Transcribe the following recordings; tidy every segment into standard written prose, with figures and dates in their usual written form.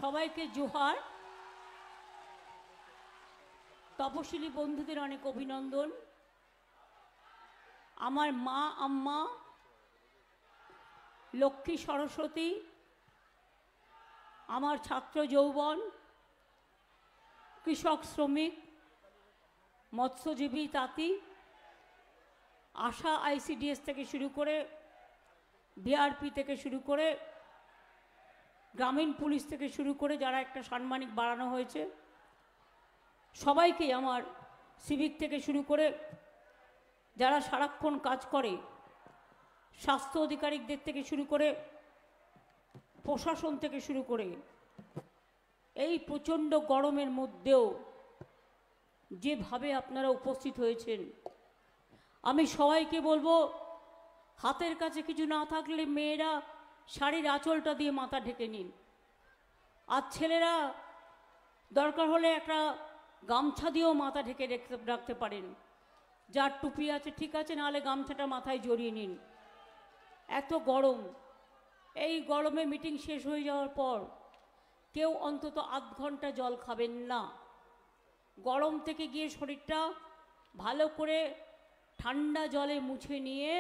সবাইকে জোহার। তপশিলি বন্ধুদের অনেক অভিনন্দন। আমার মা আম্মা লক্ষ্মী সরস্বতী, আমার ছাত্র যৌবন, কৃষক শ্রমিক, মৎস্যজীবী তাঁতি, আশা আইসিডিএস থেকে শুরু করে বিআরপি থেকে শুরু করে গ্রামীণ পুলিশ থেকে শুরু করে যারা একটা সাম্মানিক বাড়ানো হয়েছে সবাইকেই, আমার সিভিক থেকে শুরু করে যারা সারাক্ষণ কাজ করে, স্বাস্থ্য আধিকারিকদের থেকে শুরু করে প্রশাসন থেকে শুরু করে এই প্রচণ্ড গরমের মধ্যেও যেভাবে আপনারা উপস্থিত হয়েছেন, আমি সবাইকে বলবো হাতের কাছে কিছু না থাকলে মেয়েরা শাড়ির আঁচলটা দিয়ে মাথা ঢেকে নিন, আর ছেলেরা দরকার হলে একটা গামছা দিয়েও মাথা ঢেকে রাখতে পারেন। যার টুপি আছে ঠিক আছে, নাহলে গামছাটা মাথায় জড়িয়ে নিন। এত গরম, এই গরমে মিটিং শেষ হয়ে যাওয়ার পর কেউ অন্তত আধ ঘন্টা জল খাবেন না। গরম থেকে গিয়ে শরীরটা ভালো করে ঠান্ডা জলে মুছে নিয়ে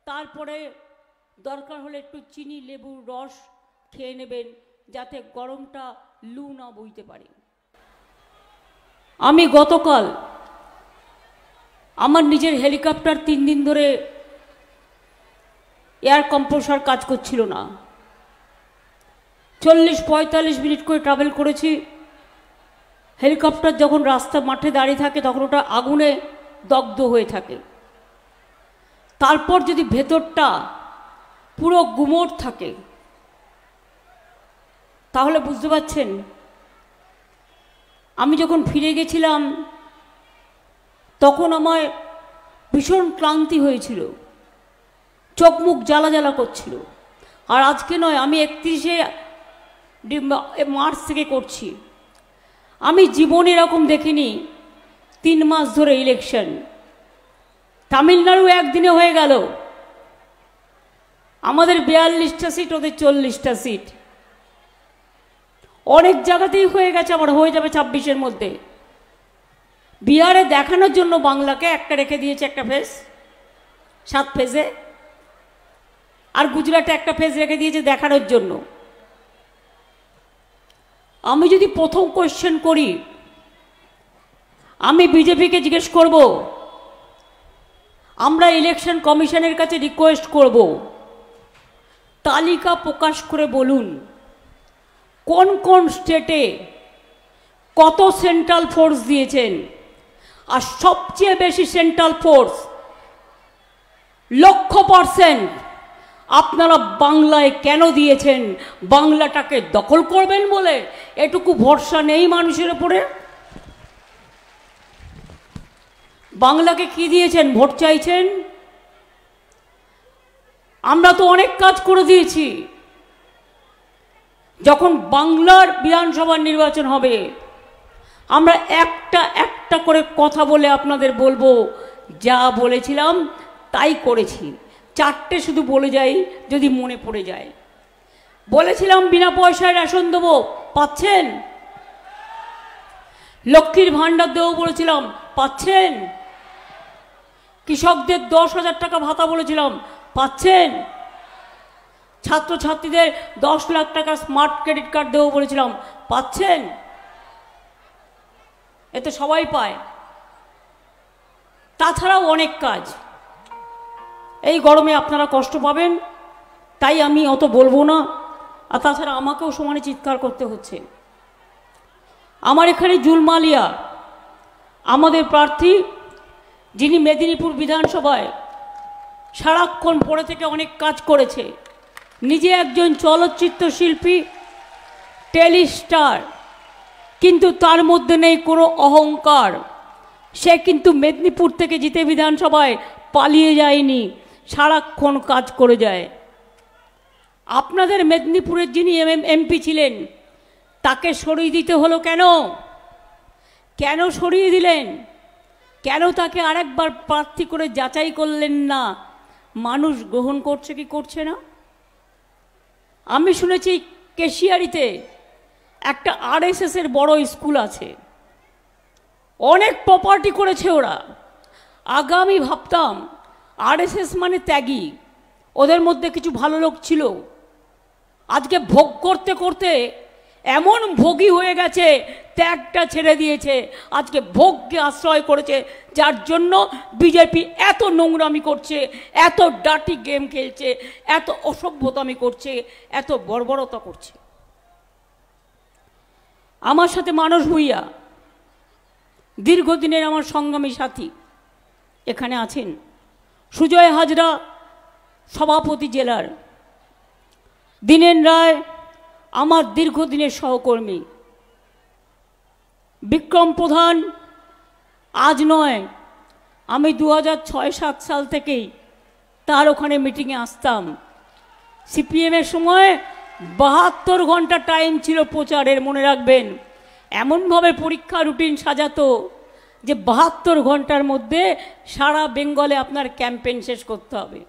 তারপরে দরকার হলে একটু চিনি লেবুর রস খেয়ে নেবেন, যাতে গরমটা লু না বইতে পারে। আমি গতকাল আমার নিজের হেলিকপ্টার 3 দিন ধরে এয়ার কম্প্রেসর কাজ করছিল না, 40-45 মিনিট করে ট্রাভেল করেছি। হেলিকপ্টার যখন রাস্তা মাঠে দাঁড়িয়ে থাকে তখন ওটা আগুনে দগ্ধ হয়ে থাকে, তারপর যদি ভেতরটা পুরো গুমোট থাকে তাহলে বুঝতে পারছেন। আমি যখন ফিরে গেছিলাম তখন আমার ভীষণ ক্লান্তি হয়েছিল, চোখ মুখ জ্বালা জ্বালা করছিল। আর আজকে নয়, আমি 31শে মার্চ থেকে করছি। আমি জীবনে এরকম দেখিনি 3 মাস ধরে ইলেকশন। তামিলনাড়ু একদিনে হয়ে গেল, আমাদের 42টা সিট, ওদের 40টা সিট। অনেক জায়গাতেই হয়ে গেছে, আবার হয়ে যাবে 26-এর মধ্যে। বিহারে দেখানোর জন্য বাংলাকে একটা রেখে দিয়েছে, একটা ফেজ 7 ফেজে, আর গুজরাটে একটা ফেজ রেখে দিয়েছে দেখানোর জন্য। আমি যদি প্রথম কোয়েশ্চেন করি, আমি বিজেপিকে জিজ্ঞেস করব, আমরা ইলেকশন কমিশনের কাছে রিকোয়েস্ট করব তালিকা প্রকাশ করে বলুন কোন কোন স্টেটে কত সেন্ট্রাল ফোর্স দিয়েছেন, আর সবচেয়ে বেশি সেন্ট্রাল ফোর্স 100% আপনারা বাংলায় কেন দিয়েছেন? বাংলাটাকে দখল করবেন বলে? এটুকু ভরসা নেই মানুষের উপরে? বাংলাকে কি দিয়েছেন? ভোট চাইছেন? আমরা তো অনেক কাজ করে দিয়েছি। যখন বাংলার বিধানসভার নির্বাচন হবে আমরা একটা একটা করে কথা বলে আপনাদের বলবো, যা বলেছিলাম তাই করেছি। 4টে শুধু বলে যাই যদি মনে পড়ে যায়। বলেছিলাম বিনা পয়সায় রেশন দেবো, পাচ্ছেন? লক্ষ্মীর ভাণ্ডার দেবো বলেছিলাম, পাচ্ছেন? কৃষকদের 10,000 টাকা ভাতা বলেছিলাম, পাচ্ছেন? ছাত্রছাত্রীদের 10 লাখ টাকা স্মার্ট ক্রেডিট কার্ড দেবো বলেছিলাম, পাচ্ছেন? এতে সবাই পায়। তাছাড়াও অনেক কাজ। এই গরমে আপনারা কষ্ট পাবেন, তাই আমি অত বলবো না। আর তাছাড়া আমাকেও সমানে চিৎকার করতে হচ্ছে। আমার এখানে জুলমালিয়া আমাদের প্রার্থী, যিনি মেদিনীপুর বিধানসভায় সারাক্ষণ পড়ে থেকে অনেক কাজ করেছে, নিজে একজন চলচ্চিত্র শিল্পী, টেলিস্টার, কিন্তু তার মধ্যে নেই কোনো অহংকার। সে কিন্তু মেদিনীপুর থেকে জিতে বিধানসভায় পালিয়ে যায়নি, সারাক্ষণ কাজ করে যায়। আপনাদের মেদিনীপুরের যিনি এমপি ছিলেন তাকে সরিয়ে দিতে হলো কেন? কেন সরিয়ে দিলেন? কেন তাকে আরেকবার প্রার্থী করে যাচাই করলেন না? মানুষ গ্রহণ করছে কি করছে না? আমি শুনেছি কেশিয়ারিতে একটা আরএসএস এর বড় স্কুল আছে, অনেক প্রপার্টি করেছে ওরা। আগে আমি ভাবতাম আরএসএস মানে ত্যাগী, ওদের মধ্যে কিছু ভালো লোক ছিল। আজকে ভোগ করতে করতে এমন ভোগী হয়ে গেছে, ত্যাগটা ছেড়ে দিয়েছে, আজকে ভোগকে আশ্রয় করেছে, যার জন্য বিজেপি এত নোংরামি করছে, এত ডার্টি গেম খেলছে, এত অসভ্যতামি করছে, এত বর্বরতা করছে। আমার সাথে মানস ভূঁইয়া, দীর্ঘদিনের আমার সংগ্রামী সাথী এখানে আছেন। সুজয় হাজরা সভাপতি জেলার, দীনেন রায় আমার দীর্ঘদিনের সহকর্মী, বিক্রম প্রধান আজ নয়, আমি 2006-07 সাল থেকেই তার ওখানে মিটিংয়ে আসতাম। সিপিএমের সময় 72 ঘন্টা টাইম ছিল প্রচারের, মনে রাখবেন। এমনভাবে পরীক্ষা রুটিন সাজাতো যে 72 ঘন্টার মধ্যে সারা বেঙ্গলে আপনার ক্যাম্পেইন শেষ করতে হবে।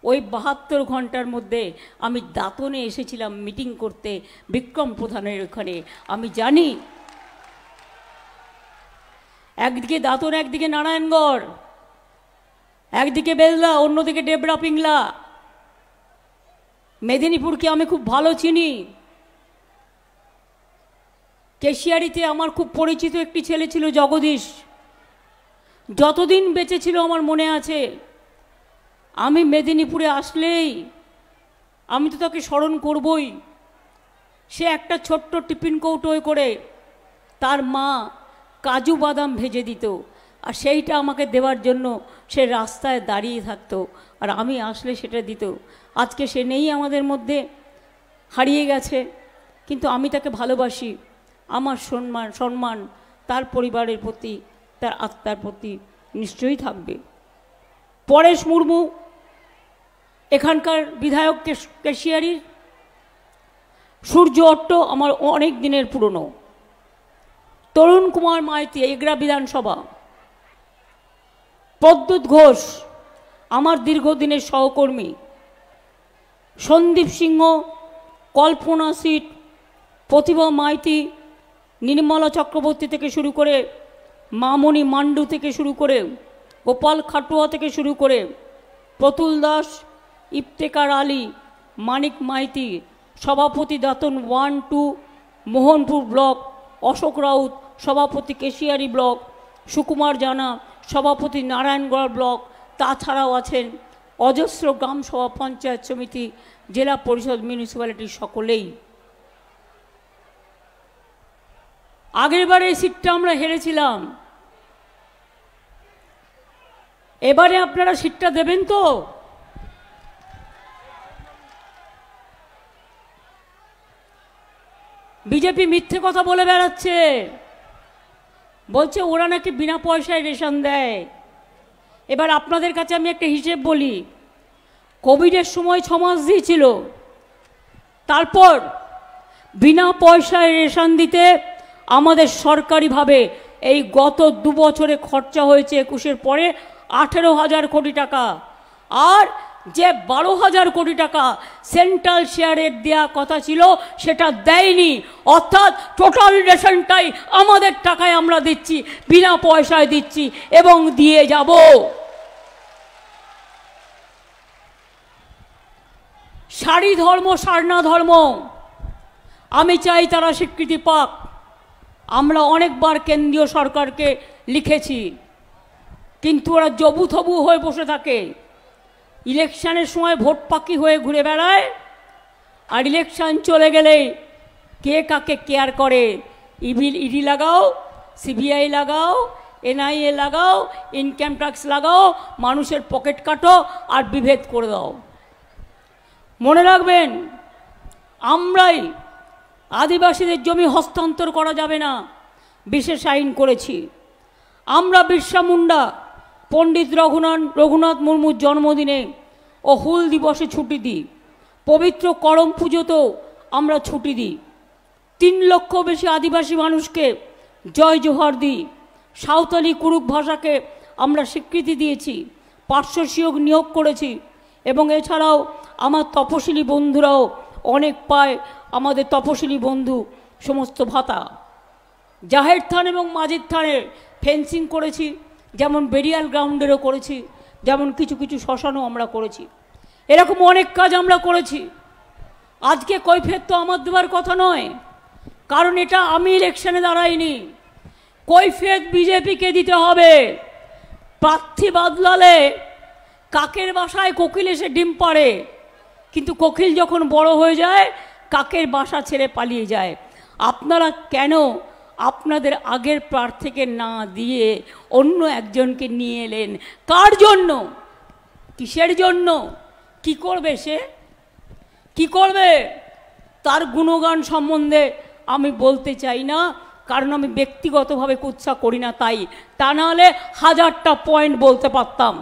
ওই 72 ঘন্টার মধ্যে আমি দাঁতনে এসেছিলাম মিটিং করতে বিক্রম প্রধানের ওখানে। আমি জানি একদিকে দাঁতন, একদিকে নারায়ণগড়, একদিকে বেলদা, অন্যদিকে ডেবরা পিংলা। মেদিনীপুরকে আমি খুব ভালো চিনি। কেশিয়ারিতে আমার খুব পরিচিত একটি ছেলে ছিল জগদীশ, যতদিন বেঁচে ছিল আমার মনে আছে। আমি মেদিনীপুরে আসলেই আমি তো তাকে স্মরণ করবই। সে একটা ছোট্ট টিফিন কৌটোয় করে তার মা কাজু বাদাম ভেজে দিত, আর সেইটা আমাকে দেওয়ার জন্য সে রাস্তায় দাঁড়িয়ে থাকতো, আর আমি আসলে সেটা দিত। আজকে সে নেই আমাদের মধ্যে, হারিয়ে গেছে, কিন্তু আমি তাকে ভালোবাসি। আমার সম্মান তার পরিবারের প্রতি, তার আত্মার প্রতি নিশ্চয়ই থাকবে। পরেশ মুর্মু এখানকার বিধায়ক কেশিয়ারির, সূর্য অট্ট আমার অনেক দিনের পুরনো, তরুণ কুমার মাইতি এগরা বিধানসভা, প্রদ্যুৎ ঘোষ আমার দীর্ঘদিনের সহকর্মী, সন্দীপ সিংহ, কল্পনা সিট, প্রতিভা মাইতি, নির্মলা চক্রবর্তী থেকে শুরু করে, মামনি মান্ডু থেকে শুরু করে, গোপাল খাটুয়া থেকে শুরু করে, প্রতুল দাস, ইফতেকার আলী, মানিক মাইতি, সভাপতি দাতন 1-2 মোহনপুর ব্লক, অশোক রাউত সভাপতি কেশিয়ারি ব্লক, সুকুমার জানা সভাপতি নারায়ণগড় ব্লক, তাছাড়াও আছেন অজস্র গ্রাম সভা, পঞ্চায়েত সমিতি, জেলা পরিষদ, মিউনিসিপ্যালিটির সকলেই। আগেরবারে এই সিটটা আমরা হেরেছিলাম, এবারে আপনারা সিটটা দেবেন তো? বিজেপি মিথ্যে কথা বলে বেড়াচ্ছে, বলছে ওরা নাকি বিনা পয়সায় রেশন দেয়। এবার আপনাদের কাছে আমি একটা হিসেব বলি, কোভিডের সময় 6 মাস দিয়েছিল, তারপর বিনা পয়সায় রেশন দিতে আমাদের সরকারিভাবে এই গত 2 বছরে খরচা হয়েছে 21-এর পরে 18,000 কোটি টাকা, আর যে 12,000 কোটি টাকা সেন্ট্রাল শেয়ারের দেওয়া কথা ছিল সেটা দেয়নি। অর্থাৎ টোটাল রেশনটাই আমাদের টাকায় আমরা দিচ্ছি, বিনা পয়সায় দিচ্ছি এবং দিয়ে যাব। সারি ধর্ম, সারনা ধর্ম, আমি চাই তারা স্বীকৃতি পাক। আমরা অনেকবার কেন্দ্রীয় সরকারকে লিখেছি, কিন্তু ওরা জবুথবু হয়ে বসে থাকে। ইলেকশনের সময় ভোট পাকি হয়ে ঘুরে বেড়ায়, আর ইলেকশন চলে গেলে কে কাকে কেয়ার করে। ইডি লাগাও, সিবিআই লাগাও, এনআইএ লাগাও, ইনকাম ট্যাক্স লাগাও, মানুষের পকেট কাটো আর বিভেদ করে দাও। মনে রাখবেন, আমরাই আদিবাসীদের জমি হস্তান্তর করা যাবে না বিশেষ আইন করেছি। আমরা বিরসা মুন্ডা, পণ্ডিত রঘুনাথ মুর্মুর জন্মদিনে ও হুল দিবসে ছুটি দিই, পবিত্র করম পুজোতেও আমরা ছুটি দিই। 3 লক্ষ বেশি আদিবাসী মানুষকে জয় জোহার দিই। সাঁওতালি কুরুক ভাষাকে আমরা স্বীকৃতি দিয়েছি, পার্শ্বসিয়োগ নিয়োগ করেছি, এবং এছাড়াও আমার তপশিলি বন্ধুরাও অনেক পায়। আমাদের তপশিলি বন্ধু সমস্ত ভাতা। জাহের থান এবং মাজিদ থানের ফেন্সিং করেছি, যেমন বেরিয়াল গ্রাউন্ডেরও করেছি, যেমন কিছু কিছু শ্মশানও আমরা করেছি। এরকম অনেক কাজ আমরা করেছি। আজকে কৈফিয়ত তো আমার দেওয়ার কথা নয়, কারণ এটা আমি ইলেকশনে দাঁড়াইনি। কৈফিয়ত বিজেপিকে দিতে হবে। প্রার্থী বদলালে কাকের বাসায় কোকিল এসে ডিম পাড়ে, কিন্তু কোকিল যখন বড় হয়ে যায় কাকের বাসা ছেড়ে পালিয়ে যায়। আপনারা কেন আপনাদের আগের প্রার্থীকে না দিয়ে অন্য একজনকে নিয়ে এলেন? কার জন্য? কিসের জন্য? কি করবে সে? কি করবে? তার গুণগান সম্বন্ধে আমি বলতে চাই না, কারণ আমি ব্যক্তিগতভাবে কুৎসা করি না। তাই তা নাহলে 1000টা পয়েন্ট বলতে পারতাম।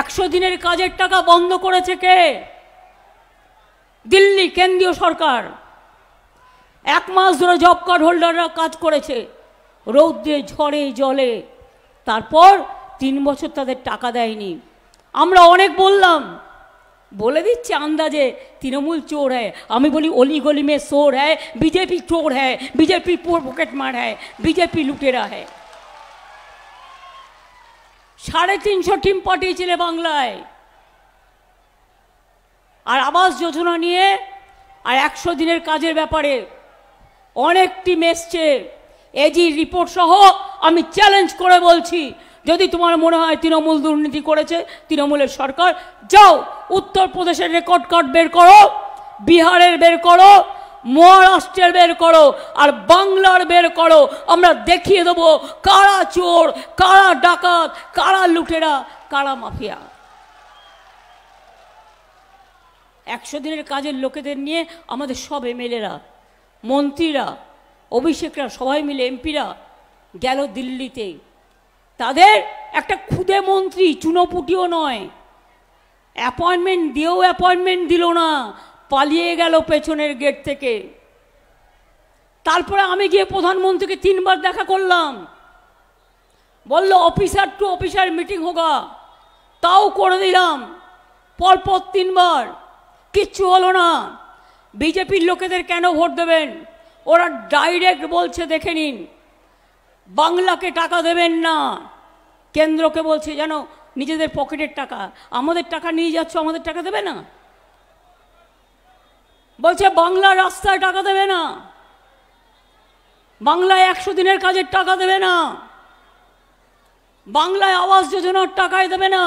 একশো দিনের কাজের টাকা বন্ধ করেছে কে? দিল্লি কেন্দ্রীয় সরকার। 1 মাস ধরে জব কার্ড হোল্ডাররা কাজ করেছে রৌদ্রে ঝড়ে জলে, তারপর 3 বছর তাদের টাকা দেয়নি। আমরা অনেক বললাম, বলে দিচ্ছে আন্দাজে তৃণমূল চোর হ্যায়। আমি বলি অলি গলি মে চোর হ্যায়, বিজেপি চোর হ্যায়, বিজেপি পকেট মার হ্যায়, বিজেপি লুটেরা হ্যায়। 350 টিম পাঠিয়েছিলে বাংলায়। আর আবাস যোজনা নিয়ে আর 100 দিনের কাজের ব্যাপারে অনেক টিম এসছে। এজি রিপোর্ট সহ আমি চ্যালেঞ্জ করে বলছি, যদি তোমার মনে হয় তৃণমূল দুর্নীতি করেছে, তৃণমূলের সরকার, যাও উত্তরপ্রদেশের রেকর্ড কার্ড বের করো, বিহারের বের করো, মহারাষ্ট্রের বের করো, আর বাংলার বের করো। আমরা দেখিয়ে দেবো কারা চোর, কারা ডাকাত, কারা লুটেরা, কারা মাফিয়া। 100 দিনের কাজের লোকেদের নিয়ে আমাদের সব এমএলএরা, মন্ত্রীরা, অভিষেকরা সবাই মিলে, এমপিরা গেল দিল্লিতে। তাদের একটা খুদে মন্ত্রী, চুনোপুটিও নয়, অ্যাপয়েন্টমেন্ট দিয়েও অ্যাপয়েন্টমেন্ট দিল না, পালিয়ে গেল পেছনের গেট থেকে। তারপরে আমি গিয়ে প্রধানমন্ত্রীকে 3 বার দেখা করলাম। বলল অফিসার টু অফিসার মিটিং হোগা, তাও করে দিলাম পরপর 3 বার, কিচ্ছু হলো না। বিজেপির লোকেদের কেন ভোট দেবেন? ওরা ডাইরেক্ট বলছে, দেখে নিন, বাংলাকে টাকা দেবেন না, কেন্দ্রকে বলছে যেন নিজেদের পকেটের টাকা, আমাদের টাকা নিয়ে যাচ্ছ, আমাদের টাকা দেবে না। বলছে বাংলা রাস্তায় টাকা দেবে না, বাংলায় 100 দিনের কাজের টাকা দেবে না, বাংলায় আবাস যোজনার টাকায় দেবে না,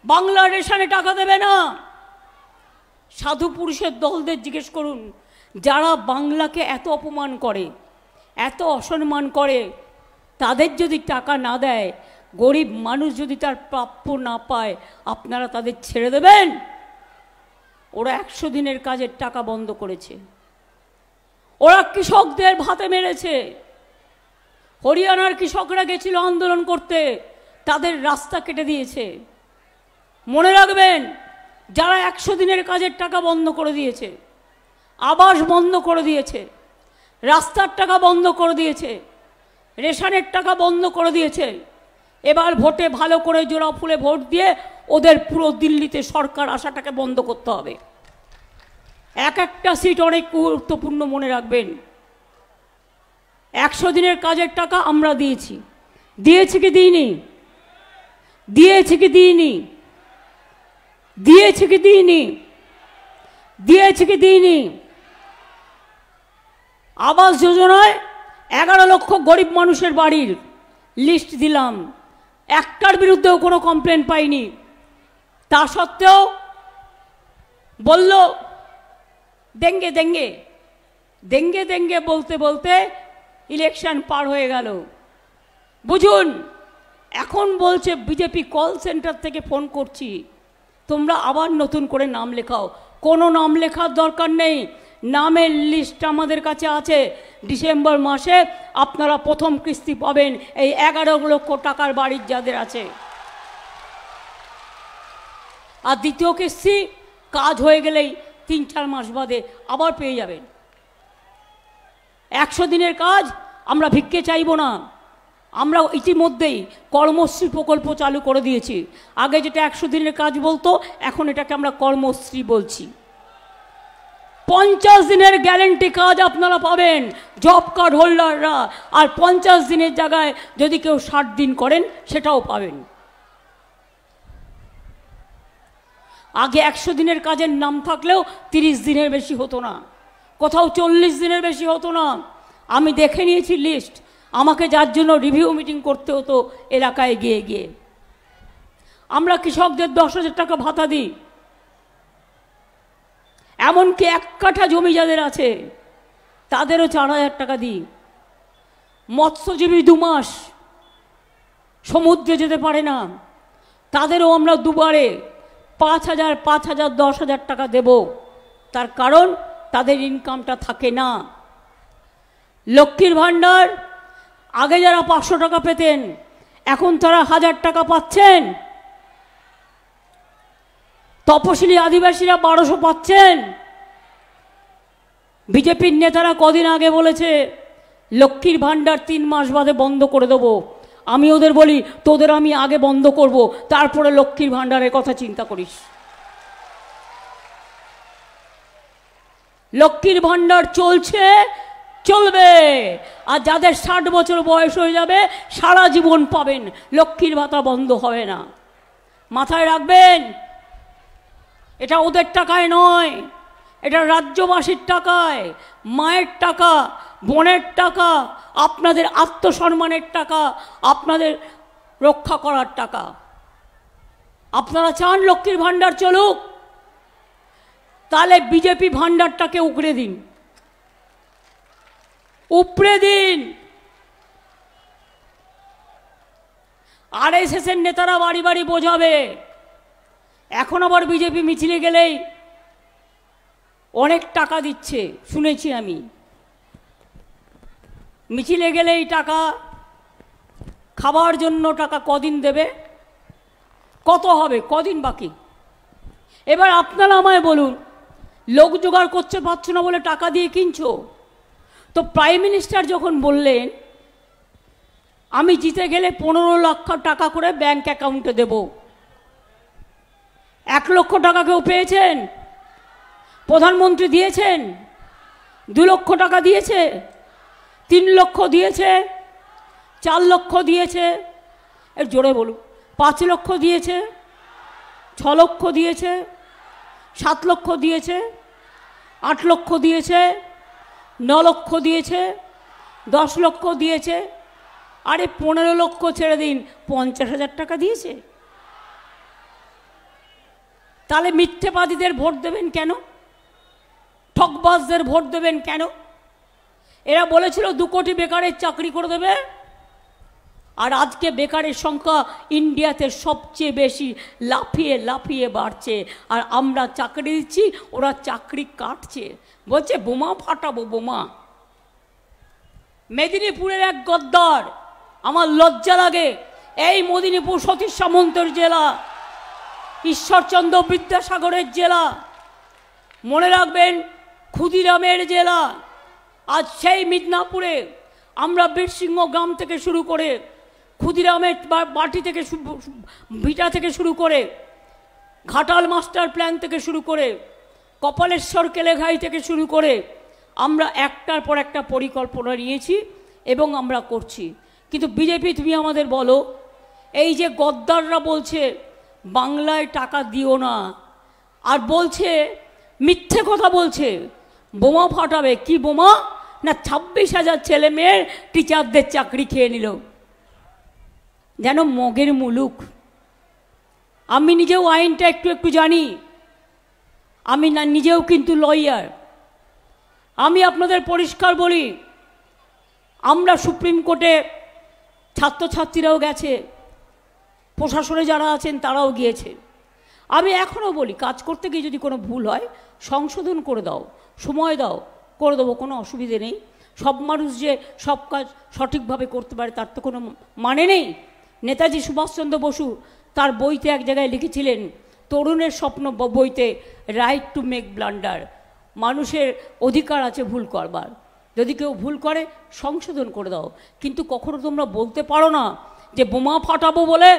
বাংলা রেশনে টাকা দেবে না। সাধু পুরুষের দলদের জিজ্ঞেস করুন, যারা বাংলাকে এত অপমান করে, এত অসম্মান করে, তাদের যদি টাকা না দেয়, গরিব মানুষ যদি তার প্রাপ্য না পায়, আপনারা তাদের ছেড়ে দেবেন? ওরা 100 দিনের কাজের টাকা বন্ধ করেছে। ওরা কৃষকদের ভাতে মেরেছে। হরিয়ানার কৃষকরা গেছিল আন্দোলন করতে, তাদের রাস্তা কেটে দিয়েছে। মনে রাখবেন, যারা 100 দিনের কাজের টাকা বন্ধ করে দিয়েছে, আবাস বন্ধ করে দিয়েছে, রাস্তার টাকা বন্ধ করে দিয়েছে, রেশনের টাকা বন্ধ করে দিয়েছে, এবার ভোটে ভালো করে জোড়া ফুলে ভোট দিয়ে ওদের পুরো দিল্লিতে সরকার আসাটাকে বন্ধ করতে হবে। এক একটা সিট অনেক গুরুত্বপূর্ণ, মনে রাখবেন। 100 দিনের কাজের টাকা আমরা দিয়েছি। দিয়েছি কি দিইনি? দিয়েছি কি দিইনি? দিয়েছি কি দিইনি? দিয়েছি কি দিইনি? আবাস যোজনায় 11 লক্ষ গরিব মানুষের বাড়ির লিস্ট দিলাম, একটার বিরুদ্ধেও কোনো কমপ্লেন পাইনি। তা সত্ত্বেও বলল দেঙ্গে দেঙ্গে দেঙ্গে দেঙ্গে বলতে বলতে ইলেকশন পার হয়ে গেল। বুঝুন, এখন বলছে বিজেপি কল সেন্টার থেকে ফোন করছি, তোমরা আবার নতুন করে নাম লেখাও। কোনো নাম লেখার দরকার নেই, নামের লিস্ট আমাদের কাছে আছে। ডিসেম্বর মাসে আপনারা প্রথম কিস্তি পাবেন, এই 11 লক্ষ টাকার বাড়ির যাদের আছে। আর দ্বিতীয় কিস্তি কাজ হয়ে গেলেই 3-4 মাস বাদে আবার পেয়ে যাবেন। 100 দিনের কাজ আমরা ভিক্ষে চাইব না, আমরা ইতিমধ্যেই কর্মশ্রী প্রকল্প চালু করে দিয়েছি। আগে যেটা 100 দিনের কাজ বলতো, এখন এটাকে আমরা কর্মশ্রী বলছি। 50 দিনের গ্যারেন্টি কাজ আপনারা পাবেন জব কার্ড হোল্ডাররা, আর 50 দিনের জায়গায় যদি কেউ 60 দিন করেন সেটাও পাবেন। আগে 100 দিনের কাজের নাম থাকলেও 30 দিনের বেশি হতো না, কোথাও 40 দিনের বেশি হতো না। আমি দেখে নিয়েছি লিস্ট, আমাকে যার জন্য রিভিউ মিটিং করতে হতো এলাকায় গিয়ে গিয়ে। আমরা কৃষকদের 10,000 টাকা ভাতা দিই, এমনকি 1 কাঠা জমি যাদের আছে তাদেরও 4,000 টাকা দিই। মৎস্যজীবী 2 মাস সমুদ্রে যেতে পারে না, তাদেরও আমরা দুবারে 5,000, 5,000, 10,000 টাকা দেব। তার কারণ তাদের ইনকামটা থাকে না। লক্ষ্মীর ভাণ্ডার আগে যারা 500 টাকা পেতেন, এখন তারা 1,000 টাকা পাচ্ছেন। তপশিলি আদিবাসীরা 1200 পাচ্ছেন। বিজেপির নেতারা কদিন আগে বলেছে লক্ষ্মীর ভাণ্ডার 3 মাস বাদে বন্ধ করে দেবো। আমি ওদের বলি, তোদের আমি আগে বন্ধ করব, তারপরে লক্ষ্মীর ভাণ্ডারের কথা চিন্তা করিস। লক্ষ্মীর ভাণ্ডার চলছে, চলবে। আর যাদের 60 বছর বয়স হয়ে যাবে সারা জীবন পাবেন, লক্ষ্মীর ভাতা বন্ধ হবে না। মাথায় রাখবেন, এটা ওদের টাকায় নয়, এটা রাজ্যবাসীর টাকায়, মায়ের টাকা, বোনের টাকা, আপনাদের আত্মসম্মানের টাকা, আপনাদের রক্ষা করার টাকা। আপনারা চান লক্ষ্মীর ভাণ্ডার চলুক, তাহলে বিজেপি ভাণ্ডারটাকে উগড়ে দিন, উপড়ে দিন। আরএসএসের নেতারা বাড়ি বাড়ি বোঝাবে। এখন আবার বিজেপি মিছিলে গেলেই অনেক টাকা দিচ্ছে, শুনেছি আমি। মিছিলে গেলেই টাকা, খাবার জন্য টাকা কদিন দেবে, কত হবে, কদিন বাকি। এবার আপনারা আমায় বলুন, লোক জোগাড় করতে পারছো না বলে টাকা দিয়ে কিনছো। তো প্রাইম মিনিস্টার যখন বললেন আমি জিতে গেলে 15 লক্ষ টাকা করে ব্যাংক অ্যাকাউন্টে দেব, 1 লক্ষ টাকা কেউ পেয়েছেন? প্রধানমন্ত্রী দিয়েছেন? 2 লক্ষ টাকা দিয়েছে, 3 লক্ষ দিয়েছে, 4 লক্ষ দিয়েছে, এর জোরে বলুন। 5 লক্ষ দিয়েছে, 6 লক্ষ দিয়েছে, 7 লক্ষ দিয়েছে, 8 লক্ষ দিয়েছে, 9 লক্ষ দিয়েছে, 10 লক্ষ দিয়েছে। আরে 15 লক্ষ ছেড়ে দিন, 50,000 টাকা দিয়েছে। তাহলে মিথ্যেবাদীদের ভোট দেবেন কেন? ঠকবাজদের ভোট দেবেন কেন? এরা বলেছিল 2 কোটি বেকারের চাকরি করে দেবে, আর আজকে বেকারের সংখ্যা ইন্ডিয়াতে সবচেয়ে বেশি, লাফিয়ে লাফিয়ে বাড়ছে। আর আমরা চাকরি দিচ্ছি, ওরা চাকরি কাটছে। বলছে বোমা ফাটাবো, বোমা। মেদিনীপুরের এক গদ্দার, আমার লজ্জা লাগে, এই মেদিনীপুর সতীশ সামন্তের জেলা, ঈশ্বরচন্দ্র বিদ্যাসাগরের জেলা, মনে রাখবেন ক্ষুদিরামের জেলা। আজ সেই মিদনাপুরে আমরা বীরসিংহ গ্রাম থেকে শুরু করে, ক্ষুদিরামের বাটি থেকে, ভিটা থেকে শুরু করে, ঘাটাল মাস্টার প্ল্যান থেকে শুরু করে, কপালেশ্বর কেলেঘাই থেকে শুরু করে, আমরা একটার পর একটা পরিকল্পনা নিয়েছি এবং আমরা করছি। কিন্তু বিজেপি, তুমি আমাদের বলো, এই যে গদ্দাররা বলছে বাংলায় টাকা দিও না, আর বলছে মিথ্যে কথা বলছে, বোমা ফাটাবে। কি বোমা? না 26,000 ছেলে মেয়ের টিচারদের চাকরি খেয়ে নিল, যেন মগের মুলুক। আমি নিজেও আইনটা একটু একটু জানি, আমি না নিজেও কিন্তু লয়ার। আমি আপনাদের পরিষ্কার বলি, আমরা সুপ্রিম কোর্টে, ছাত্রছাত্রীরাও গেছে, প্রশাসনে যারা আছেন তারাও গিয়েছে। আমি এখনও বলি, কাজ করতে গিয়ে যদি কোনো ভুল হয় সংশোধন করে দাও, সময় দাও, করে দেবো, কোনো অসুবিধে নেই। সব মানুষ যে সব কাজ সঠিকভাবে করতে পারে তার তো কোনো মানে নেই। নেতাজি সুভাষচন্দ্র বসু তার বইতে এক জায়গায় লিখেছিলেন, তরুণের স্বপ্ন বইতে, রাইট টু মেক ব্লান্ডার, মানুষের অধিকার আছে ভুল করবার। যদি কেউ ভুল করে সংশোধন করে দাও, কিন্তু কখনো তোমরা বলতে পারো না যে বোমা ফাটাবো বলে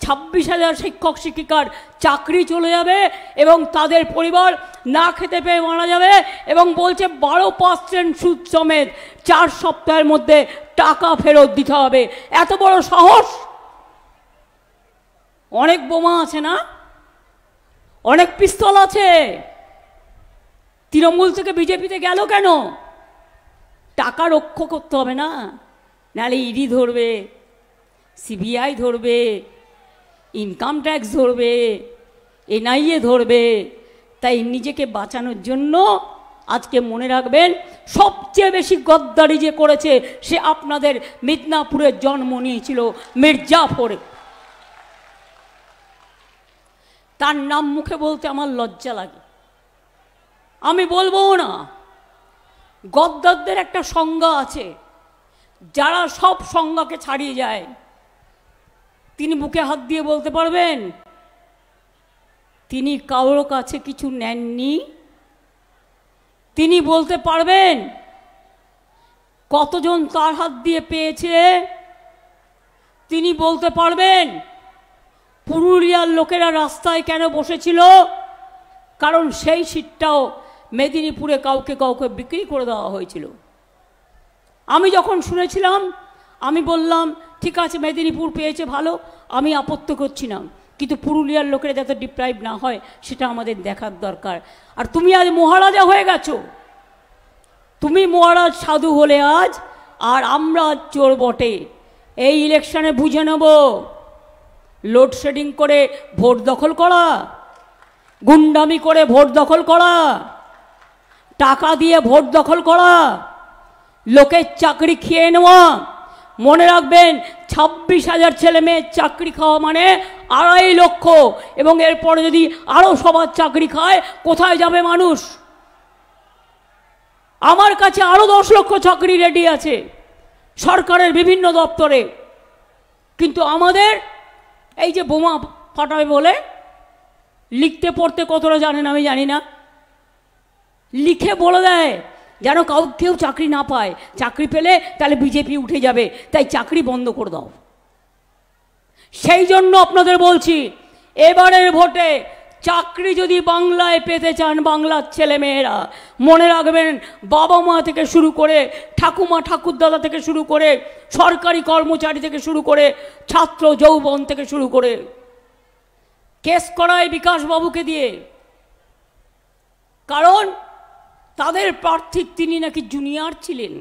26,000 শিক্ষক শিক্ষিকার চাকরি চলে যাবে এবং তাদের পরিবার না খেতে পেয়ে মারা যাবে, এবং বলছে 12% সুদ সমেত 4 সপ্তাহের মধ্যে টাকা ফেরত দিতে হবে। এত বড় সাহস! অনেক বোমা আছে না, অনেক পিস্তল আছে, তৃণমূল থেকে বিজেপিতে গেল কেন? টাকা রক্ষা করতে হবে না, নাহলে ইডি ধরবে, সিবিআই ধরবে, ইনকাম ট্যাক্স ধরবে, এনআইএ ধরবে। তাই নিজেকে বাঁচানোর জন্য আজকে মনে রাখবেন, সবচেয়ে বেশি গদ্দারি যে করেছে সে আপনাদের মিদনাপুরে জন্ম নিয়েছিল মির্জাফরে। তার নাম মুখে বলতে আমার লজ্জা লাগে, আমি বলবো না। গদ্দারদের একটা সংজ্ঞা আছে, যারা সব সংজ্ঞাকে ছাড়িয়ে যায়। তিনি বুকে হাত দিয়ে বলতে পারবেন তিনি কারোর কাছে কিছু নেননি? তিনি বলতে পারবেন কতজন তার হাত দিয়ে পেয়েছে? তিনি বলতে পারবেন পুরুলিয়ার লোকেরা রাস্তায় কেন বসেছিল? কারণ সেই সিটটাও মেদিনীপুরে কাউকে কাউকে বিক্রি করে দেওয়া হয়েছিল। আমি যখন শুনেছিলাম আমি বললাম ঠিক আছে, মেদিনীপুর পেয়েছে ভালো, আমি আপত্তি করছি না, কিন্তু পুরুলিয়ার লোকেরা যাতে ডিপ্রাইভ না হয় সেটা আমাদের দেখার দরকার। আর তুমি আজ মহারাজা হয়ে গেছো, তুমি মহারাজ সাধু হলে আজ, আর আমরা চোর বটে। এই ইলেকশনে বুঝে নেব, লোডশেডিং করে ভোট দখল করা, গুন্ডামি করে ভোট দখল করা, টাকা দিয়ে ভোট দখল করা, লোকের চাকরি খেয়ে নেওয়া। মনে রাখবেন 26,000 ছেলে মেয়ের চাকরি খাওয়া মানে 2.5 লক্ষ, এবং এরপরে যদি আরও সবার চাকরি খায় কোথায় যাবে মানুষ? আমার কাছে আরও 10 লক্ষ চাকরি রেডি আছে সরকারের বিভিন্ন দপ্তরে, কিন্তু আমাদের এই যে বোমা ফাটাবে বলে লিখতে পড়তে কতটা জানেন আমি জানি না, লিখে বলে দেয় যেন কেউ চাকরি না পায়, চাকরি পেলে তাহলে বিজেপি উঠে যাবে, তাই চাকরি বন্ধ করে দাও। সেই জন্য আপনাদের বলছি, এবারের ভোটে চাকরি যদি বাংলায় পেতে চান বাংলার ছেলে মেয়েরা, মনে রাখবেন বাবা মা থেকে শুরু করে, ঠাকুমা ঠাকুরদাদা থেকে শুরু করে, সরকারি কর্মচারী থেকে শুরু করে, ছাত্র যৌবন থেকে শুরু করে, কেস করায় বিকাশবাবুকে দিয়ে, কারণ তাদের প্রার্থী তিনি নাকি জুনিয়র ছিলেন।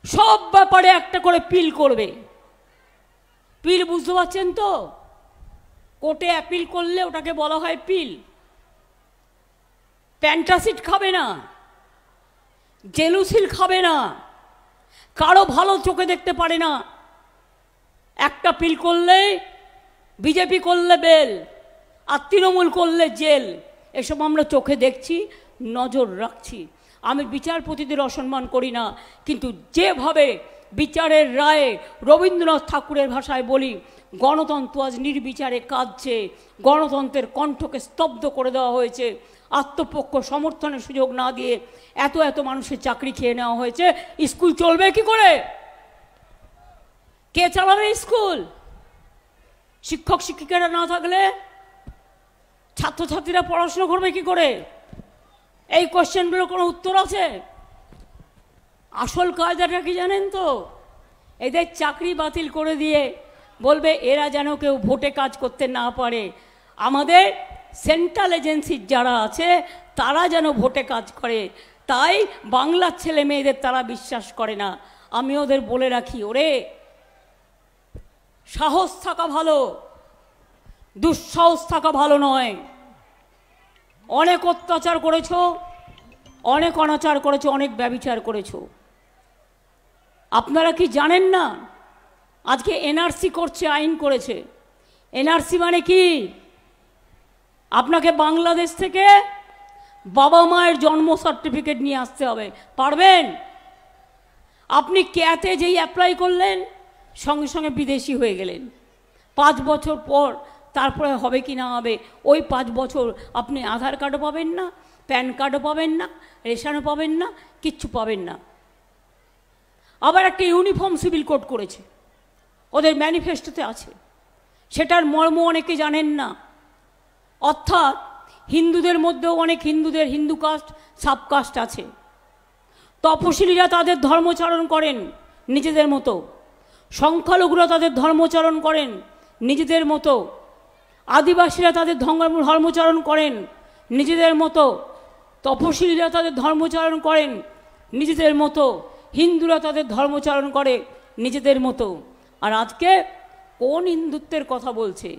সব ব্যাপারে একটা করে পিল করবে। পিল বুঝতে পারছেন তো? কোর্টে অ্যাপিল করলে ওটাকে বলা হয় পিল। প্যান্টাসিড খাবে না, জেলুসিল খাবে না, কারো ভালো চোখে দেখতে পারে না। একটা পিল করলে বিজেপি করলে বেল, আর তৃণমূল করলে জেল। এসব আমরা চোখে দেখছি, নজর রাখছি। আমি বিচারপতিদের অসম্মান করি না, কিন্তু যেভাবে বিচারের রায়ে রবীন্দ্রনাথ ঠাকুরের ভাষায় বলি, গণতন্ত্র আজ নির্বিচারে কাঁদছে, গণতন্ত্রের কণ্ঠকে স্তব্ধ করে দেওয়া হয়েছে, আত্মপক্ষ সমর্থনের সুযোগ না দিয়ে এত এত মানুষের চাকরি খেয়ে নেওয়া হয়েছে। স্কুল চলবে কি করে? কে চালাবে স্কুল? শিক্ষক শিক্ষিকারা না থাকলে ছাত্রছাত্রীরা পড়াশোনা করবে কি করে? এই কোশ্চেনগুলোর কোনো উত্তর আছে? আসল কায়দাটা কি জানেন তো? এদের চাকরি বাতিল করে দিয়ে বলবে এরা যেন কেউ ভোটে কাজ করতে না পারে, আমাদের সেন্ট্রাল এজেন্সির যারা আছে তারা যেন ভোটে কাজ করে। তাই বাংলার ছেলে মেয়েদের তারা বিশ্বাস করে না। আমি ওদের বলে রাখি, ওরে সাহস থাকা ভালো, দুঃসাহস থাকা ভালো নয়। অনেক অত্যাচার করেছ, অনেক অনাচার করেছ, অনেক ব্যভিচার করেছ। আপনারা কি জানেন না আজকে এনআরসি করছে, আইন করেছে। এনআরসি মানে কি? আপনাকে বাংলাদেশ থেকে বাবা মায়ের জন্ম সার্টিফিকেট নিয়ে আসতে হবে। পারবেন? আপনি ক্যাতে যেই অ্যাপ্লাই করলেন সঙ্গে সঙ্গে বিদেশি হয়ে গেলেন। 5 বছর পর তারপরে হবে কি না হবে, ওই 5 বছর আপনি আধার কার্ডও পাবেন না, প্যান কার্ডও পাবেন না, রেশনও পাবেন না, কিচ্ছু পাবেন না। আবার একটা ইউনিফর্ম সিভিল কোড করেছে, ওদের ম্যানিফেস্টোতে আছে, সেটার মর্ম অনেকে জানেন না। অর্থাৎ হিন্দুদের মধ্যেও অনেক হিন্দু কাস্ট সাবকাস্ট আছে। তপশিলীরা তাদের ধর্মচারণ করেন নিজেদের মতো, সংখ্যালঘুরা তাদের ধর্মচারণ করেন নিজেদের মতো, আদিবাসীরা তাদের ধর্মচারণ করেন নিজেদের মতো, তপশিলীরা তাদের ধর্মচারণ করেন নিজেদের মতো, হিন্দুরা তাদের ধর্মচারণ করে নিজেদের মতো। আর আজকে কোন হিন্দুত্বের কথা বলছে?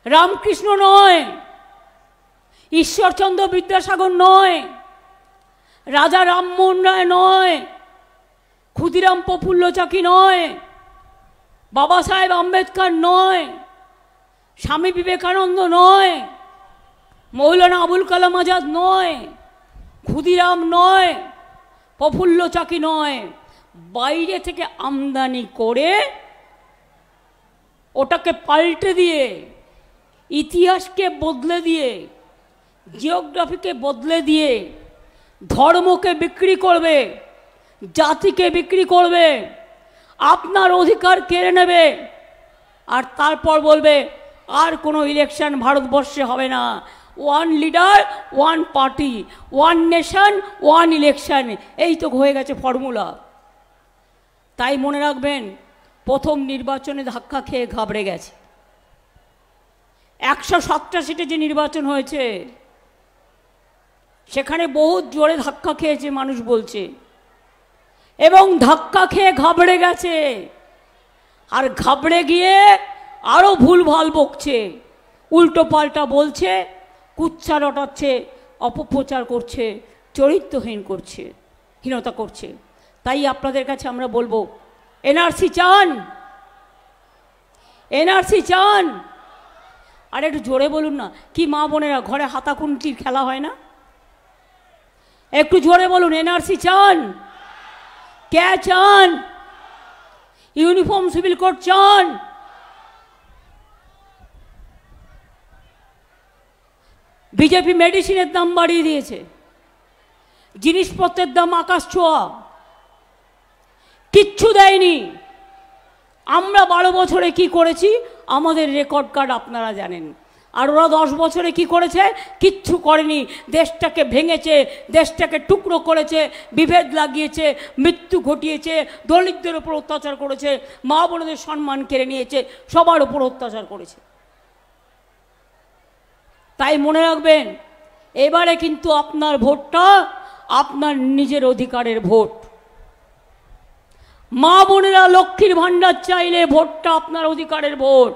রামকৃষ্ণ নয়, ঈশ্বরচন্দ্র বিদ্যাসাগর নয়, রাজা রামমোহন রায় নয়, ক্ষুদিরাম প্রফুল্ল চাকি নয়, বাবা সাহেব আম্বেদকর নয়, স্বামী বিবেকানন্দ নয়, মৌলানা আবুল কালাম আজাদ নয়, ক্ষুদিরাম নয়, প্রফুল্ল চাকি নয়। বাইরে থেকে আমদানি করে ওটাকে পাল্টে দিয়ে, ইতিহাসকে বদলে দিয়ে, জিওগ্রাফিকে বদলে দিয়ে ধর্মকে বিক্রি করবে, জাতিকে বিক্রি করবে, আপনার অধিকার কেড়ে নেবে, আর তারপর বলবে আর কোনো ইলেকশন ভারতবর্ষে হবে না, one leader one party, one nation one election, এই তো হয়ে গেছে ফর্মুলা। তাই মনে রাখবেন, প্রথম নির্বাচনে ধাক্কা খেয়ে ঘাবড়ে গেছে। 107টা সিটে যে নির্বাচন হয়েছে সেখানে বহুত জোরে ধাক্কা খেয়েছে মানুষ বলছে, এবং ধাক্কা খেয়ে ঘাবড়ে গেছে, আর ঘাবড়ে গিয়ে আরও ভুলভাল বকছে, উল্টো পাল্টা বলছে, কুচ্ছা রটাচ্ছে, অপপ্রচার করছে, চরিত্রহীন করছে, হীনতা করছে। তাই আপনাদের কাছে আমরা বলবো, এনআরসি চান? এনআরসি চান? আর একটু জোরে বলুন না। কি মা বোনেরা, ঘরে হাতাখুন্তির খেলা হয় না? একটু জোরে বলুন, এনআরসি চান? কে চান? ইউনিফর্ম সিভিল কোড চান? বিজেপি মেডিসিনের দাম বাড়িয়ে দিয়েছে, জিনিসপত্রের দাম আকাশ ছোঁয়া, কিচ্ছু দেয়নি। আমরা 12 বছরে কি করেছি আমাদের রেকর্ড কার্ড আপনারা জানেন, আর ওরা 10 বছরে কি করেছে? কিচ্ছু করেনি। দেশটাকে ভেঙেছে, দেশটাকে টুকরো করেছে, বিভেদ লাগিয়েছে, মৃত্যু ঘটিয়েছে, দলিতদের উপর অত্যাচার করেছে, মা বোনদের সম্মান কেড়ে নিয়েছে, সবার উপর অত্যাচার করেছে। তাই মনে রাখবেন, এবারে কিন্তু আপনার ভোটটা আপনার নিজের অধিকারের ভোট। মা বোনেরা লক্ষ্মীর ভাণ্ডার চাইলে ভোটটা আপনার অধিকারের ভোট,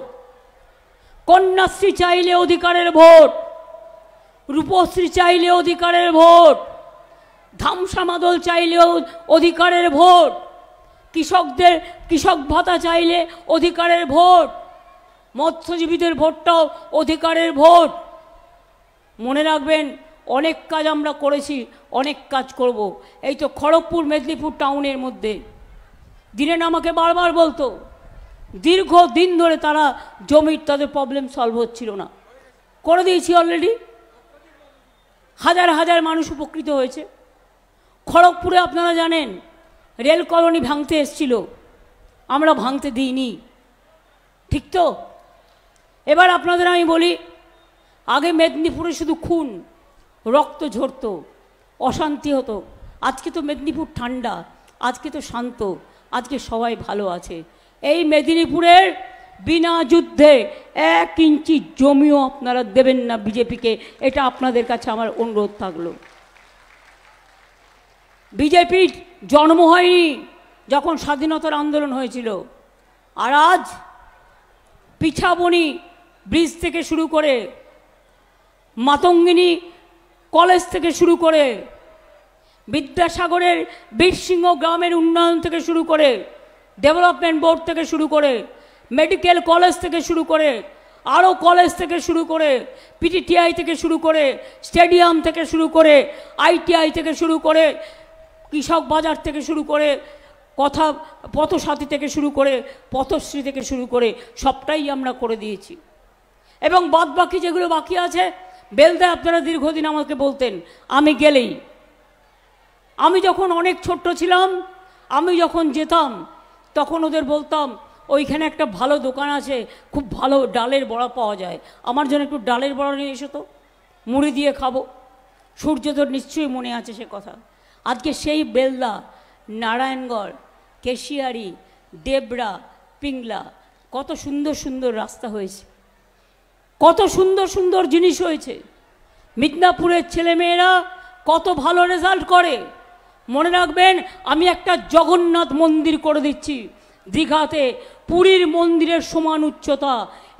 কন্যাশ্রী চাইলে অধিকারের ভোট, রূপশ্রী চাইলে অধিকারের ভোট, ধামসা মাদল চাইলেও অধিকারের ভোট, কৃষক ভাতা চাইলে অধিকারের ভোট, মৎস্যজীবীদের ভোটটাও অধিকারের ভোট। মনে রাখবেন, অনেক কাজ আমরা করেছি, অনেক কাজ করব। এই তো খড়গপুর মেদিনীপুর টাউনের মধ্যে দিনেন আমাকে বারবার বলতো, দীর্ঘ দিন ধরে তারা জমির তাদের প্রবলেম সলভ হচ্ছিল না, করে দিয়েছি অলরেডি। হাজার হাজার মানুষ উপকৃত হয়েছে। খড়গপুরে আপনারা জানেন রেল কলোনি ভাঙতে এসছিল, আমরা ভাঙতে দিইনি, ঠিক তো? এবার আপনাদের আমি বলি, আগে মেদিনীপুরে শুধু খুন, রক্ত ঝরত, অশান্তি হতো। আজকে তো মেদিনীপুর ঠান্ডা, আজকে তো শান্ত, আজকে সবাই ভালো আছে। এই মেদিনীপুরের বিনা যুদ্ধে 1 ইঞ্চি জমিও আপনারা দেবেন না বিজেপিকে, এটা আপনাদের কাছে আমার অনুরোধ থাকলো। বিজেপির জন্ম হয়নি যখন স্বাধীনতার আন্দোলন হয়েছিল, আর আজ পিছাবনি ব্রিজ থেকে শুরু করে, মাতঙ্গিনী কলেজ থেকে শুরু করে, বিদ্যাসাগরের বীরসিংহ গ্রামের উন্নয়ন থেকে শুরু করে, ডেভেলপমেন্ট বোর্ড থেকে শুরু করে, মেডিকেল কলেজ থেকে শুরু করে, আরও কলেজ থেকে শুরু করে, পিটিটিআই থেকে শুরু করে, স্টেডিয়াম থেকে শুরু করে, আইটিআই থেকে শুরু করে, কৃষক বাজার থেকে শুরু করে, পথসাথী থেকে শুরু করে, পথশ্রী থেকে শুরু করে, সবটাই আমরা করে দিয়েছি। এবং বাদ বাকি যেগুলো বাকি আছে বেলদায় আপনারা দীর্ঘদিন আমাকে বলতেন, আমি গেলেই, আমি যখন অনেক ছোট্ট ছিলাম, আমি যখন যেতাম তখন ওদের বলতাম ওইখানে একটা ভালো দোকান আছে, খুব ভালো ডালের বড়া পাওয়া যায়, আমার জন্য একটু ডালের বড়া নিয়ে এসো তো, মুড়ি দিয়ে খাবো। সূর্যদর নিশ্চয়ই মনে আছে সে কথা। আজকে সেই বেলদা, নারায়ণগড়, কেশিয়ারি, দেবরা, পিংলা, কত সুন্দর সুন্দর রাস্তা হয়েছে, কত সুন্দর সুন্দর জিনিস হয়েছে। মিদনাপুরের ছেলেমেয়েরা কত ভালো রেজাল্ট করে। মনে রাখবেন, আমি একটা জগন্নাথ মন্দির করে দিচ্ছি দীঘাতে, পুরীর মন্দিরের সমান উচ্চতা,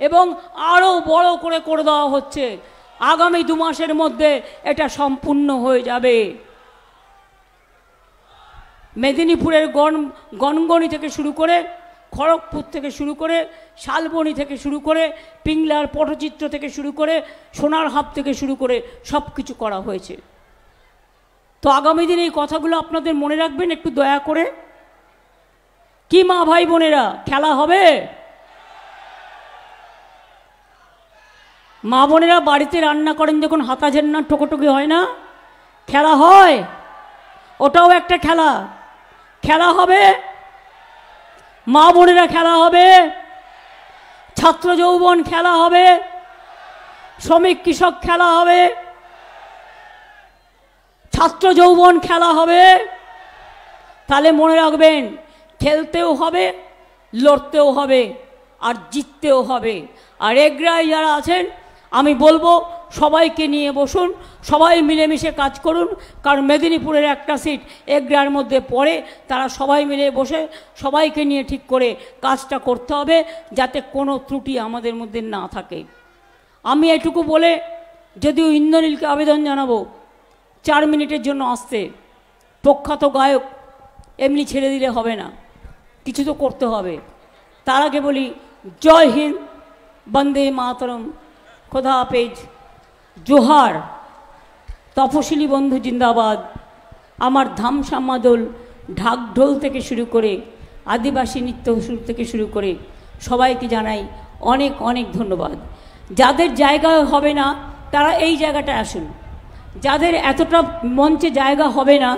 এবং আরও বড় করে করে দেওয়া হচ্ছে। আগামী 2 মাসের মধ্যে এটা সম্পূর্ণ হয়ে যাবে। মেদিনীপুরের গনগনি থেকে শুরু করে, খড়গপুর থেকে শুরু করে, শালবনি থেকে শুরু করে, পিংলার পটচিত্র থেকে শুরু করে, সোনারহাট থেকে শুরু করে সব কিছু করা হয়েছে। তো আগামী দিনে এই কথাগুলো আপনাদের মনে রাখবেন একটু দয়া করে। কি মা ভাই বোনেরা, খেলা হবে? মা বোনেরা বাড়িতে রান্না করেন যখন হাতা ঝেন্নার ঠোকোটুকি হয় না, খেলা হয়, ওটাও একটা খেলা। খেলা হবে, মা বোনেরা খেলা হবে, ছাত্র যৌবন খেলা হবে, শ্রমিক কৃষক খেলা হবে, ছাত্র যৌবন খেলা হবে। তাহলে মনে রাখবেন, খেলতেও হবে, লড়তেও হবে, আর জিততেও হবে। আর এগরায় যারা আছেন, আমি বলবো সবাইকে নিয়ে বসুন, সবাই মিলেমিশে কাজ করুন। কারণ মেদিনীপুরের একটা সিট এগরার মধ্যে পড়ে, তারা সবাই মিলে বসে সবাইকে নিয়ে ঠিক করে কাজটা করতে হবে, যাতে কোনো ত্রুটি আমাদের মধ্যে না থাকে। আমি এটুকু বলে যদিও ইন্দ্রনীলকে আবেদন জানাবো 4 মিনিটের জন্য আসতে। প্রখ্যাত গায়ক, এমনি ছেড়ে দিলে হবে না, কিছু তো করতে হবে। তার আগে বলি জয় হিন্দ, বন্দে মাতরম, খোদা হাফেজ, জোহার। তপশিলি বন্ধু জিন্দাবাদ। আমার ধামসামাদল, ঢাকঢোল থেকে শুরু করে, আদিবাসী নৃত্য থেকে শুরু করে সবাইকে জানাই অনেক অনেক ধন্যবাদ। যাদের জায়গা হবে না তারা এই জায়গাটায় আসুন, যাদের এতটা মঞ্চে জায়গা হবে না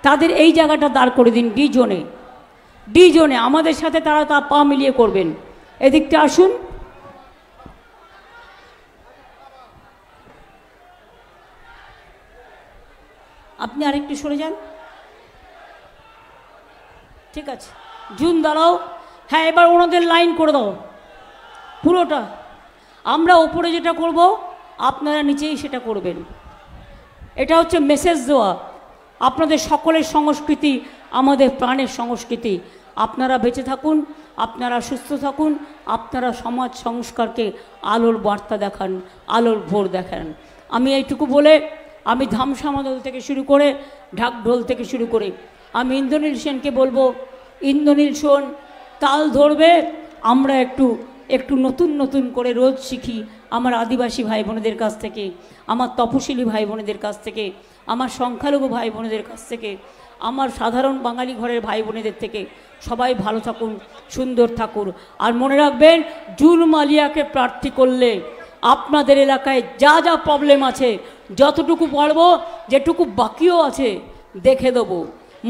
তাদের এই জায়গাটা দাঁড় করে দিন ডি জোনে আমাদের সাথে তারা তা পা মিলিয়ে করবেন। এদিকটা আসুন। আপনি আরেকটু সরে যান, ঠিক আছে। জুন দাঁড়াও। হ্যাঁ, এবার ওনাদের লাইন করে দাও পুরোটা। আমরা ওপরে যেটা করব আপনারা নিচেই সেটা করবেন। এটা হচ্ছে মেসেজ দেওয়া, আপনাদের সকলের সংস্কৃতি আমাদের প্রাণের সংস্কৃতি। আপনারা বেঁচে থাকুন, আপনারা সুস্থ থাকুন, আপনারা সমাজ সংস্কারকে আলোর বার্তা দেখান, আলোর ভোর দেখান। আমি এইটুকু বলে, আমি ধামসামাদল থেকে শুরু করে, ঢাকঢোল থেকে শুরু করে, আমি ইন্দ্রনীল সেনকে বলবো, ইন্দ্রনীল শোন, তাল ধরবে। আমরা একটু নতুন নতুন করে রোজ শিখি, আমার আদিবাসী ভাই বোনেদের কাছ থেকে, আমার তপশিলি ভাই বোনেদের কাছ থেকে, আমার সংখ্যালঘু ভাই বোনেদের কাছ থেকে, আমার সাধারণ বাঙালি ঘরের ভাই বোনেদের থেকে। সবাই ভালো থাকুন, সুন্দর থাকুন। আর মনে রাখবেন, জুন মালিয়াকে প্রার্থী করলে আপনাদের এলাকায় যা যা প্রবলেম আছে, যতটুকু পারবো, যেটুকু বাকিও আছে দেখে দেবো।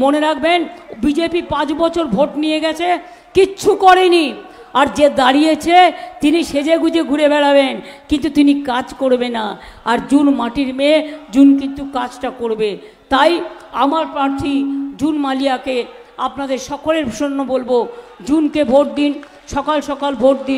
মনে রাখবেন, বিজেপি 5 বছর ভোট নিয়ে গেছে, কিচ্ছু করেনি। আর যে দাঁড়িয়েছে তিনি সেজে গুজে ঘুরে বেড়াবেন, কিন্তু তিনি কাজ করবে না। আর জুন মাটির মেয়ে, জুন কিন্তু কাজটা করবে। তাই আমার প্রার্থী জুন মালিয়াকে আপনাদের সকলের জন্য বলবো, জুনকে ভোট দিন, সকাল সকাল ভোট দিন।